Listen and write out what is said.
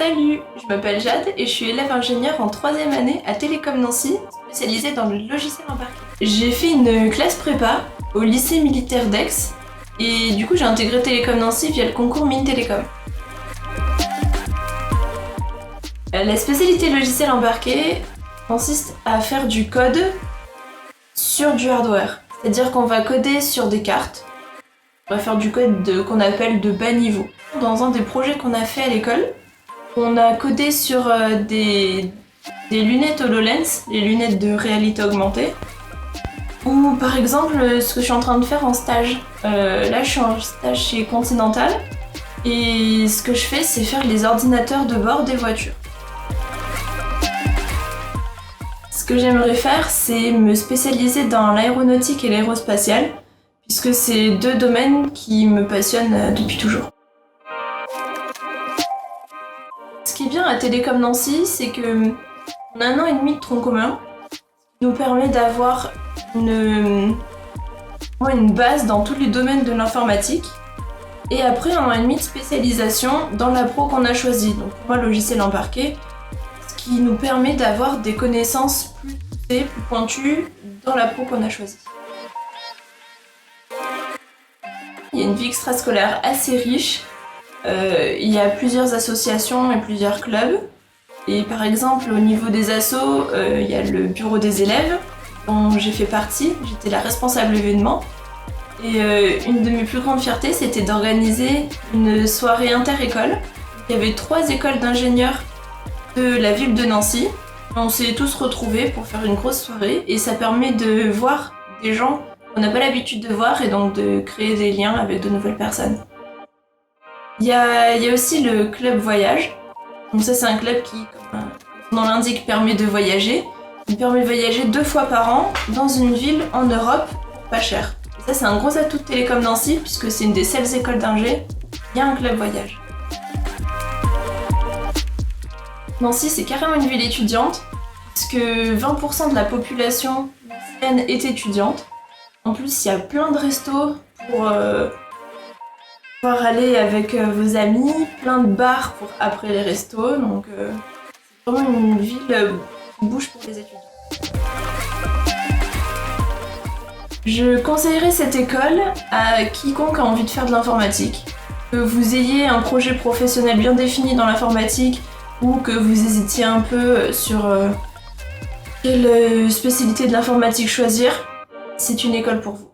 Salut, je m'appelle Jade et je suis élève ingénieure en 3e année à Télécom Nancy, spécialisée dans le logiciel embarqué. J'ai fait une classe prépa au lycée militaire d'Aix et du coup j'ai intégré Télécom Nancy via le concours Mines Télécom. La spécialité logiciel embarqué consiste à faire du code sur du hardware, c'est-à-dire qu'on va coder sur des cartes. On va faire du code qu'on appelle de bas niveau. Dans un des projets qu'on a fait à l'école, on a codé sur des lunettes HoloLens, les lunettes de réalité augmentée. Ou par exemple, ce que je suis en train de faire en stage. Là, je suis en stage chez Continental. Et ce que je fais, c'est faire les ordinateurs de bord des voitures. Ce que j'aimerais faire, c'est me spécialiser dans l'aéronautique et l'aérospatiale, puisque c'est deux domaines qui me passionnent depuis toujours. Ce qui est bien à Télécom Nancy, c'est qu'on a 1 an et demi de tronc commun, qui nous permet d'avoir une base dans tous les domaines de l'informatique, et après 1 an et demi de spécialisation dans la pro qu'on a choisie. Donc pour moi, logiciel embarqué, ce qui nous permet d'avoir des connaissances plus poussées, plus pointues dans la pro qu'on a choisie. Il y a une vie extrascolaire assez riche. Il y a plusieurs associations et plusieurs clubs. Et par exemple, au niveau des assos, il y a le bureau des élèves, dont j'ai fait partie. J'étais la responsable événement. Et une de mes plus grandes fiertés, c'était d'organiser une soirée inter-école. Il y avait 3 écoles d'ingénieurs de la ville de Nancy. On s'est tous retrouvés pour faire une grosse soirée. Et ça permet de voir des gens qu'on n'a pas l'habitude de voir et donc de créer des liens avec de nouvelles personnes. Il y a aussi le club voyage. Donc ça, c'est un club qui, comme son nom l'indique, permet de voyager. Il permet de voyager 2 fois par an dans une ville en Europe pour pas cher. Et ça, c'est un gros atout de Télécom Nancy puisque c'est une des seules écoles d'ingé. Il y a un club voyage. Nancy, c'est carrément une ville étudiante puisque 20% de la population nancéenne est étudiante. En plus, il y a plein de restos pour pouvoir aller avec vos amis, plein de bars pour après les restos, donc c'est vraiment une ville qui bouge pour les étudiants. Je conseillerais cette école à quiconque a envie de faire de l'informatique. Que vous ayez un projet professionnel bien défini dans l'informatique ou que vous hésitiez un peu sur quelle spécialité de l'informatique choisir, c'est une école pour vous.